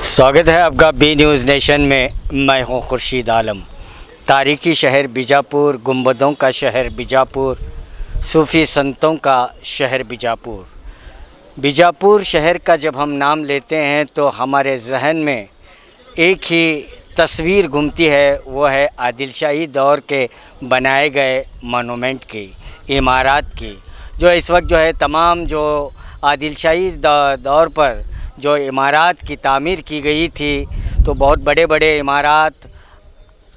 स्वागत है आपका बी न्यूज़ नेशन में। मैं हूं खुर्शीद आलम। तारीखी शहर बीजापुर, गुंबदों का शहर बीजापुर, सूफ़ी संतों का शहर बीजापुर। बीजापुर शहर का जब हम नाम लेते हैं तो हमारे जहन में एक ही तस्वीर घूमती है, वो है आदिल शाही दौर के बनाए गए मोनूमेंट की, इमारत की। जो इस वक्त जो है तमाम जो आदिल शाही दौर पर जो इमारत की तामीर की गई थी, तो बहुत बड़े बड़े इमारत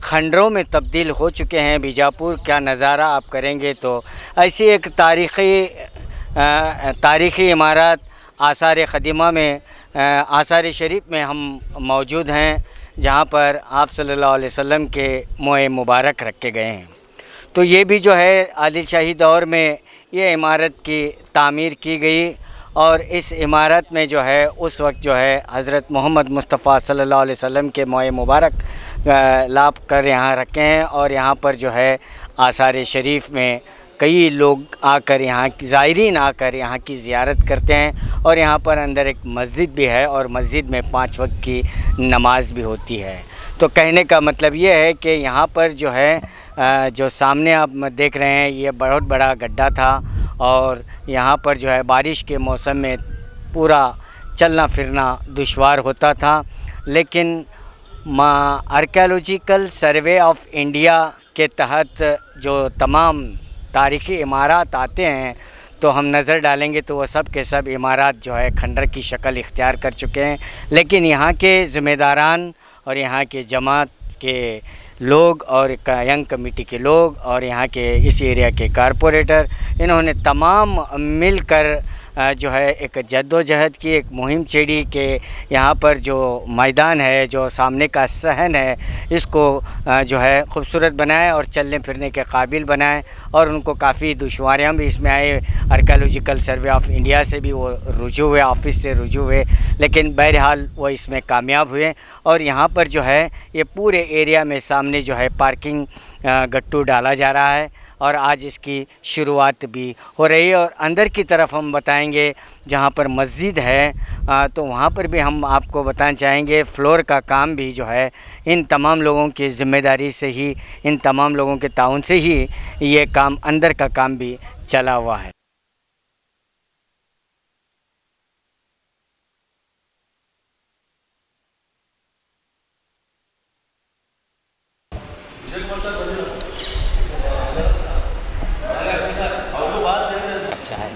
खंडरों में तब्दील हो चुके हैं। बीजापुर का नज़ारा आप करेंगे तो ऐसी एक तारीख़ी इमारत आसार क़दीमा में, आसार शरीफ में हम मौजूद हैं, जहाँ पर आप सल्लल्लाहु अलैहि वसल्लम के मोए मुबारक रखे गए हैं। तो ये भी जो है आदिल शाही दौर में ये इमारत की तामीर की गई, और इस इमारत में जो है उस वक्त जो है हज़रत मोहम्मद मुस्तफ़ा सल्लल्लाहु अलैहि वसल्लम के मोए मुबारक लाप कर यहाँ रखे हैं। और यहाँ पर जो है आसार शरीफ में कई लोग आकर, यहाँ की ज़ायरीन आकर यहाँ की ज़ियारत करते हैं। और यहाँ पर अंदर एक मस्जिद भी है और मस्जिद में 5 वक्त की नमाज भी होती है। तो कहने का मतलब ये है कि यहाँ पर जो है जो सामने आप देख रहे हैं, ये बहुत बड़ा गड्ढा था, और यहाँ पर जो है बारिश के मौसम में पूरा चलना फिरना दुश्वार होता था। लेकिन आर्कियोलॉजिकल सर्वे ऑफ इंडिया के तहत जो तमाम तारीख़ी इमारत आते हैं, तो हम नज़र डालेंगे तो वो सब के सब इमारत जो है खंडर की शक्ल इख्तियार कर चुके हैं। लेकिन यहाँ के ज़िम्मेदारान और यहाँ के जमात के लोग और यंग कमेटी के लोग और यहाँ के इस एरिया के कारपोरेटर, इन्होंने तमाम मिलकर जो है एक जद्दोजहद की, एक मुहिम छेड़ी के यहाँ पर जो मैदान है, जो सामने का सहन है, इसको जो है ख़ूबसूरत बनाए और चलने फिरने के काबिल बनाए। और उनको काफ़ी दुश्वारियाँ भी इसमें आए। आर्कियोलॉजिकल सर्वे ऑफ इंडिया से भी वो रुजू हुए, ऑफिस से रुजू हुए, लेकिन बहरहाल वो इसमें कामयाब हुए। और यहाँ पर जो है ये पूरे एरिया में सामने जो है पार्किंग गट्टू डाला जा रहा है, और आज इसकी शुरुआत भी हो रही है। और अंदर की तरफ हम बताएंगे जहाँ पर मस्जिद है, तो वहाँ पर भी हम आपको बताना चाहेंगे फ्लोर का काम भी जो है इन तमाम लोगों की ज़िम्मेदारी से ही, इन तमाम लोगों के ताउन से ही ये काम, अंदर का काम भी चला हुआ है। अच्छा है।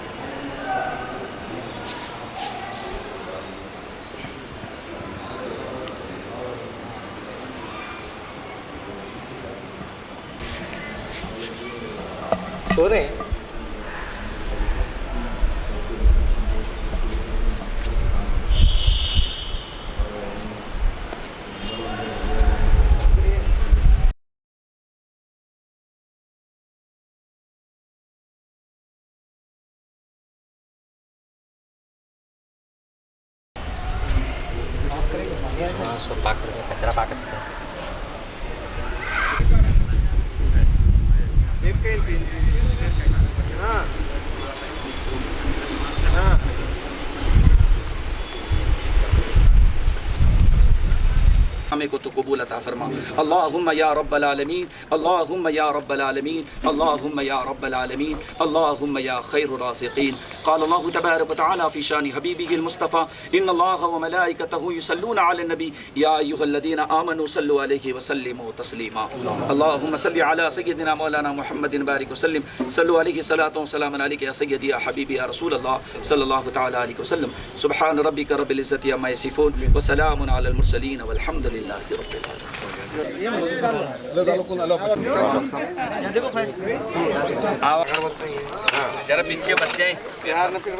सो रहे हैं। हाँ, सब पाक करके कचरा पाक सकते हैं। हमें को तो कबूल अता फरमा। अल्लाहुम्मा या रब्बल आलमीन, अल्लाहुम्मा या रब्बल आलमीन, अल्लाहुम्मा या रब्बल आलमीन, अल्लाहुम्मा या खैरुर राज़िक़ीन। क़ाल अल्लाहु तबारक व तआला फ़ी शानि हबीबिहिल मुस्तफ़ा इन्नल्लाहा व मलाइकतहु युसल्लूना अलन नबी या अय्युहल्लज़ीना आमनू सल्लु अलैहि व सल्लिमू तस्लीमा। अल्लाहुम्मा सल्लि अला सय्यिदिना मौलाना मुहम्मदिन बारिक व सल्लिम, सल्लु अलैहि सलातु व सलामुन अलैका या सय्यदी या हबीबी या रसूलल्लाह सल्लल्लाहु तआला अलैहि व सल्लम। सुब्हान रब्बिका रब्बिल इज़्ज़ति अम्मा यसिफून व सलामुन अलल मुरसलीन वल्हम्दुलिल्लाहि रब्बिल आलमीन। जरा पीछे बच जाए यार, न फिर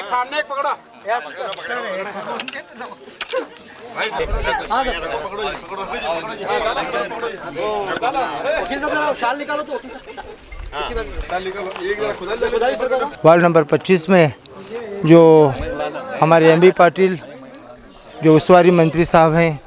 सामने एक पकड़ो, शाल निकालो तो वार्ड नंबर 25 में जो हमारे एमबी पाटिल जो उस्तुवारी मंत्री साहब हैं,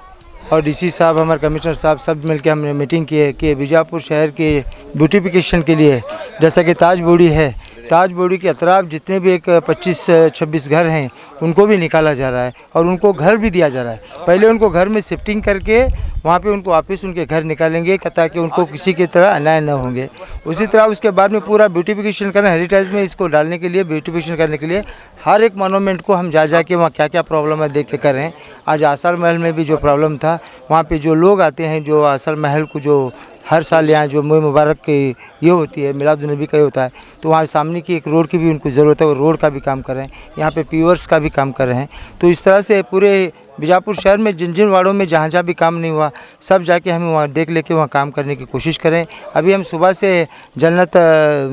और डीसी साहब, हमारे कमिश्नर साहब सब मिलकर हमने मीटिंग की है कि बीजापुर शहर के ब्यूटिफिकेशन के लिए, जैसा कि ताज बोड़ी है, ताज बोड़ी के अतराफ जितने भी एक 25-26 घर हैं उनको भी निकाला जा रहा है और उनको घर भी दिया जा रहा है। पहले उनको घर में शिफ्टिंग करके वहाँ पे उनको वापस उनके घर निकालेंगे ताकि उनको किसी की तरह अन्याय न होंगे। उसी तरह उसके बाद में पूरा ब्यूटिफिकेशन करना, हेरिटेज में इसको डालने के लिए, ब्यूटिफिकेशन करने के लिए हर एक मोनूमेंट को हम जा के वहाँ क्या क्या प्रॉब्लम है देख के कर रहे हैं। आज आसर महल में भी जो प्रॉब्लम था, वहाँ पे जो लोग आते हैं, जो आसर महल को जो हर साल यहाँ जो मुई मुबारक की ये होती है, मिलाद नबी का ये होता है, तो वहाँ सामने की एक रोड की भी उनको ज़रूरत है, वो रोड का भी काम कर रहे हैं। यहाँ पे पीवर्स का भी काम कर रहे हैं। तो इस तरह से पूरे बीजापुर शहर में जिन जिन वार्डों में जहाँ जहाँ भी काम नहीं हुआ, सब जाके हम वहाँ देख लेके वहाँ काम करने की कोशिश करें। अभी हम सुबह से जन्नत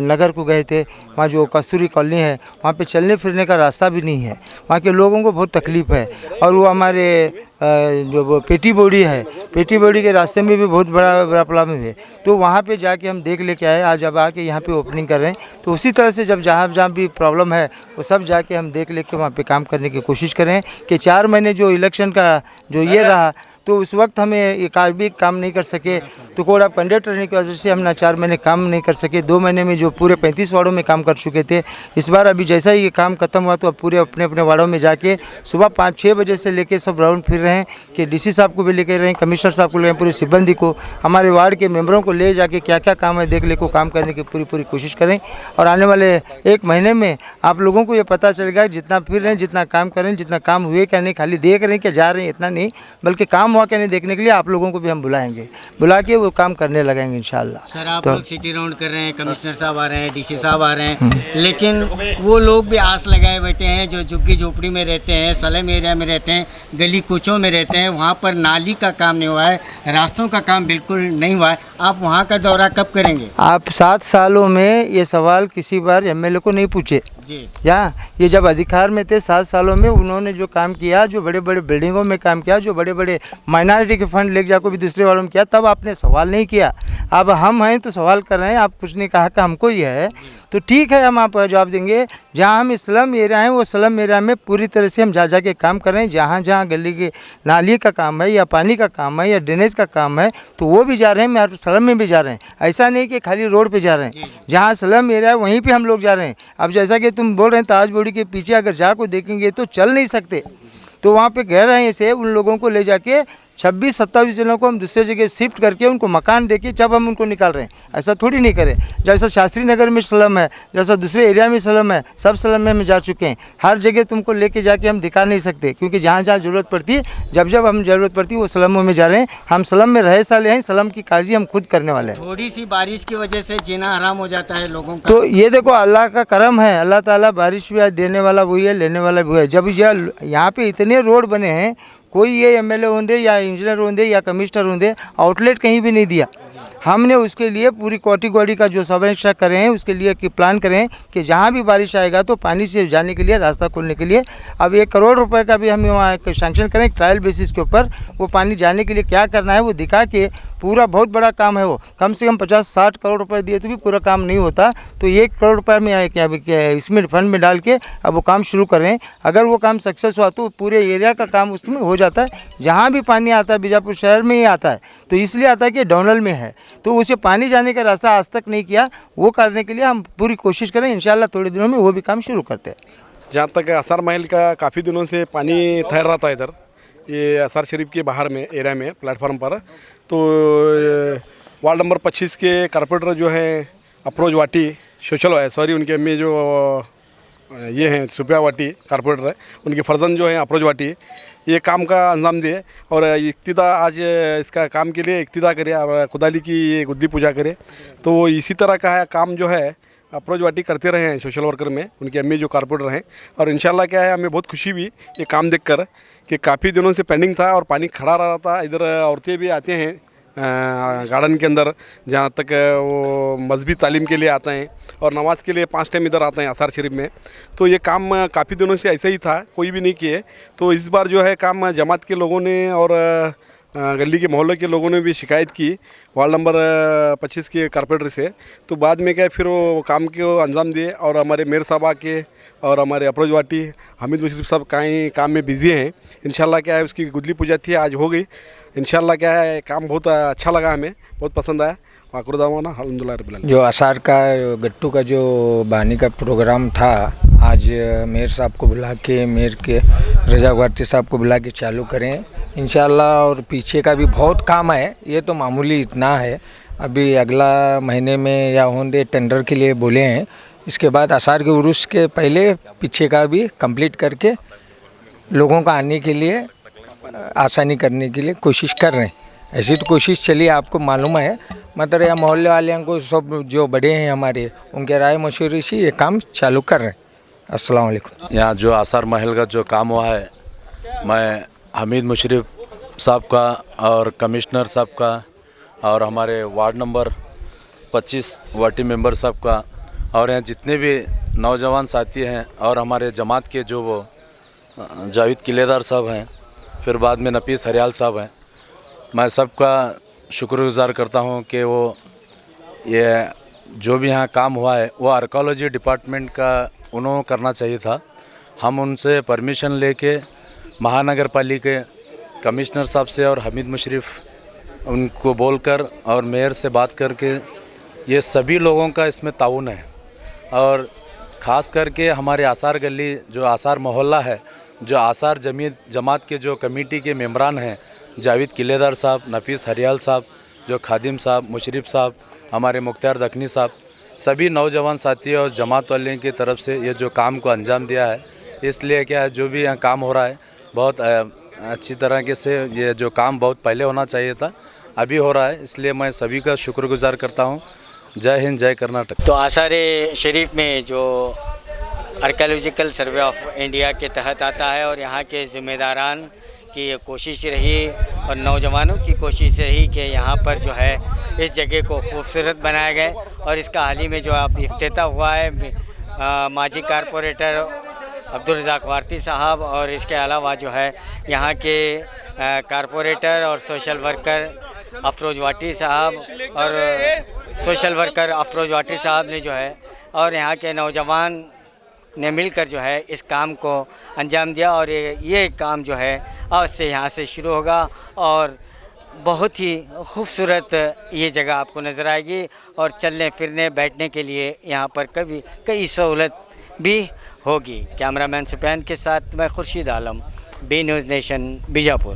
नगर को गए थे, वहाँ जो कस्तूरी कॉलोनी है, वहाँ पे चलने फिरने का रास्ता भी नहीं है, वहाँ के लोगों को बहुत तकलीफ़ है। और वो हमारे जो वो पेटी बोड़ी है, पेटी बोड़ी के रास्ते में भी बहुत बड़ा प्रॉब्लम है। तो वहाँ पे जाके हम देख लेके आए, आज अब आके यहाँ पे ओपनिंग कर रहे हैं। तो उसी तरह से जब जहाँ भी प्रॉब्लम है वो सब जाके हम देख लेके वहाँ पे काम करने की कोशिश करें कि 4 महीने जो इलेक्शन का जो ये रहा, तो उस वक्त हमें एक भी काम नहीं कर सके, तो कोड ऑफ कंडक्ट रहने की वजह से हम ना 4 महीने काम नहीं कर सके। 2 महीने में जो पूरे 35 वार्डों में काम कर चुके थे। इस बार अभी जैसा ही ये काम खत्म हुआ तो अब पूरे अपने अपने वार्डों में जाके सुबह 5-6 बजे से लेके सब राउंड फिर रहे हैं कि डीसी साहब को भी लेके रहे हैं, कमिश्नर साहब को ले, पूरे सिब्बंदी को, हमारे वार्ड के मेंबरों को ले जाके क्या क्या काम है देख ले को काम करने की पूरी कोशिश करें। और आने वाले 1 महीने में आप लोगों को ये पता चलेगा, जितना फिर रहे हैं, जितना काम करें, जितना काम हुए क्या नहीं, खाली देख रहे हैं क्या जा रहे हैं इतना नहीं, बल्कि काम हुआ क्या नहीं देखने के लिए आप लोगों को भी हम बुलाएंगे, बुला के वो काम करने लगेंगे इंशाल्लाह। सर आप लोग सिटी राउंड कर रहे हैं, कमिश्नर साहब आ रहे हैं, डीसी साहब आ रहे हैं, लेकिन वो लोग भी आस लगाए बैठे हैं जो झुग्गी झोपड़ी में रहते हैं, स्लम एरिया में रहते हैं, गली कूचों में रहते हैं, वहाँ पर नाली का काम नहीं हुआ है, रास्तों का काम बिल्कुल नहीं हुआ है। आप वहाँ का दौरा कब करेंगे? आप 7 सालों में ये सवाल किसी बार एमएलए को नहीं पूछे जी। या ये जब अधिकार में थे 7 सालों में उन्होंने जो काम किया, जो बड़े बड़े बिल्डिंगों में काम किया, जो बड़े बड़े माइनॉरिटी के फंड लेके जाकर भी दूसरे वालों में किया, तब आपने सवाल नहीं किया। अब हम हैं तो सवाल कर रहे हैं, आप कुछ नहीं कहा कि हमको ही है, तो ठीक है हम आपको जवाब देंगे। जहाँ हम स्लम एरिया हैं वो स्लम एरिया में पूरी तरह से हम जा के काम कर रहे हैं। जहाँ जहाँ गली के नाली का काम है या पानी का काम है या ड्रेनेज का काम है तो वो भी जा रहे हैं, हमारे स्लम में भी जा रहे हैं। ऐसा नहीं कि खाली रोड पे जा रहे हैं, जहाँ स्लम एरिया है वहीं पे हम लोग जा रहे हैं। अब जैसा कि तुम बोल रहे हैं ताज बोड़ी के पीछे अगर जाकर देखेंगे तो चल नहीं सकते, तो वहाँ पे कह रहे हैं ऐसे उन लोगों को ले जाके 26-27 जिलों को हम दूसरे जगह शिफ्ट करके उनको मकान देके जब हम उनको निकाल रहे हैं, ऐसा थोड़ी नहीं करें। जैसा शास्त्री नगर में स्लम है, जैसा दूसरे एरिया में स्लम है, सब स्लम में हम जा चुके हैं। हर जगह तुमको लेके जाके हम दिखा नहीं सकते, क्योंकि जहाँ जहाँ ज़रूरत पड़ती है, जब जब हम ज़रूरत पड़ती है वो स्लमों में जा रहे हैं। हम स्लम में रहे साले हैं, स्लम की काळजी हम खुद करने वाले हैं। थोड़ी सी बारिश की वजह से जीना हराम हो जाता है लोगों का। तो ये देखो अल्लाह का करम है, अल्लाह ताला बारिश भी आज देने वाला वही है, लेने वाला भी है। जब यहाँ पे इतने रोड बने हैं, कोई ये एमएलए होंगे या इंजीनियर होंगे या कमिश्नर होंगे, आउटलेट कहीं भी नहीं दिया। हमने उसके लिए पूरी कैटेगरी का जो समीक्षा करें हैं, उसके लिए कि प्लान करें कि जहाँ भी बारिश आएगा तो पानी से जाने के लिए, रास्ता खोलने के लिए अब 1 करोड़ रुपए का भी हम वहाँ सैंक्शन करें ट्रायल बेसिस के ऊपर। वो पानी जाने के लिए क्या करना है वो दिखा के, पूरा बहुत बड़ा काम है वो, कम से कम 50-60 करोड़ रुपए दिए तो भी पूरा काम नहीं होता। तो 1 करोड़ रुपए में क्या इसमें फंड में डाल के अब वो काम शुरू करें। अगर वो काम सक्सेस हुआ तो पूरे एरिया का काम उसमें हो जाता है। जहाँ भी पानी आता है बीजापुर शहर में ही आता है, तो इसलिए आता है कि डाउनल में है, तो उसे पानी जाने का रास्ता आज तक नहीं किया। वो करने के लिए हम पूरी कोशिश करें, इंशाल्लाह थोड़े दिनों में वो भी काम शुरू करते हैं। जहाँ तक असर महल का काफ़ी दिनों से पानी ठहर रहा था इधर, ये असर शरीफ के बाहर में एरिया में प्लेटफॉर्म पर, तो वार्ड नंबर 25 के कारपोरेटर जो हैं अफरोज वाटी उनके अम्मी जो ये हैं सुपिया वाटी कारपोरेटर है, उनके फर्जन जो हैं अफरोज वाटी, ये काम का अंजाम दिए और इक्तिदा आज इसका काम के लिए इक्तिदा करे और खुदाली की ये गुद्दी पूजा करे। तो इसी तरह का काम जो है अप्रोच वाटी करते रहे हैं सोशल वर्कर में, उनके अम्मी जो कारपोरेटर हैं। और इंशाल्लाह क्या है, हमें बहुत खुशी हुई ये काम देखकर कि काफ़ी दिनों से पेंडिंग था और पानी खड़ा रहा था। इधर औरतें भी आते हैं गार्डन के अंदर, जहाँ तक वो मजहबी तालीम के लिए आते हैं और नमाज के लिए 5 टाइम इधर आते हैं असर शरीफ में। तो ये काम काफ़ी दिनों से ऐसे ही था, कोई भी नहीं किए। तो इस बार जो है काम जमात के लोगों ने और गली के मोहल्ले के लोगों ने भी शिकायत की वार्ड नंबर 25 के कारपोरेटर से। तो बाद में क्या फिर वो काम को अंजाम दिए और हमारे मेयर साहब आके और हमारे अफरोज वाटी, हामिद मुशरफ साहब काम में बिजी हैं। इंशाल्लाह क्या है उसकी गुदली पूजा थी, आज हो गई। इंशाल्लाह क्या है काम बहुत अच्छा लगा, हमें बहुत पसंद आया। वाकुरदावाना अल्हम्दुलिल्लाह रब्बिल आलमीन। जो आसार का गट्टू का जो बहाने का प्रोग्राम था, आज मेयर साहब को बुला के, मेयर के रजा भारती साहब को बुला के चालू करें इंशाल्लाह। और पीछे का भी बहुत काम है, ये तो मामूली इतना है। अभी अगला महीने में या होंदे टेंडर के लिए बोले हैं, इसके बाद आसार के उर्स के पहले पीछे का भी कंप्लीट करके लोगों का आने के लिए आसानी करने के लिए कोशिश कर रहे हैं। ऐसी तो कोशिश चली, आपको मालूम है, मतलब यहाँ मोहल्ले वाले को सब जो बड़े हैं हमारे, उनके राय मशवरे से ये काम चालू कर रहे हैं। अस्सलाम वालेकुम। यहाँ जो आसार महल का जो काम हुआ है, मैं हमीद मुशर्रफ साहब का और कमिश्नर साहब का और हमारे वार्ड नंबर 25 वार्ड मेंबर साहब का और यहाँ जितने भी नौजवान साथी हैं और हमारे जमात के जो वो जावेद किलेदार साहब हैं, फिर बाद में नफीस हरियाल साहब हैं, मैं सबका शुक्रगुजार करता हूँ कि वो ये जो भी यहाँ काम हुआ है वो आर्कोलॉजी डिपार्टमेंट का उन्होंने करना चाहिए था। हम उनसे परमिशन लेके महानगर पालिका कमिश्नर साहब से और हमीद मुशर्रफ उनको बोलकर और मेयर से बात करके ये सभी लोगों का इसमें ताउन है। और ख़ास करके हमारे आसार गली जो आसार मोहल्ला है, जो आसार जमात के जो कमेटी के मेंबरान हैं, जावेद किलेदार साहब, नफीस हरियाल साहब, जो खादिम साहब, मुशर्रफ साहब, हमारे मुख्तार दखनी साहब, सभी नौजवान साथी और जमात वाले की तरफ से ये जो काम को अंजाम दिया है। इसलिए क्या है, जो भी यहाँ काम हो रहा है बहुत अच्छी तरीके से, ये जो काम बहुत पहले होना चाहिए था अभी हो रहा है, इसलिए मैं सभी का शुक्रगुजार करता हूँ। जय हिंद, जय कर्नाटक। तो आसार शरीफ में जो आर्कियोलॉजिकल सर्वे ऑफ इंडिया के तहत आता है और यहाँ के ज़िम्मेदारान की ये कोशिश रही और नौजवानों की कोशिश रही कि यहाँ पर जो है इस जगह को खूबसूरत बनाया गया। और इसका हाल ही में जो अब इफ्तिताह हुआ है, माजी कारपोरेटर अब्दुल रज़ाक वारती साहब और इसके अलावा जो है यहाँ के कारपोरेटर और सोशल वर्कर अफरोज़ वाटी साहब ने जो है और यहाँ के नौजवान ने मिलकर जो है इस काम को अंजाम दिया। और ये काम जो है आज से यहाँ से शुरू होगा और बहुत ही खूबसूरत ये जगह आपको नज़र आएगी और चलने फिरने बैठने के लिए यहाँ पर कई सहूलत भी होगी। कैमरामैन सुफियान के साथ मैं Khurshid Alam, B news nation, Bijapur.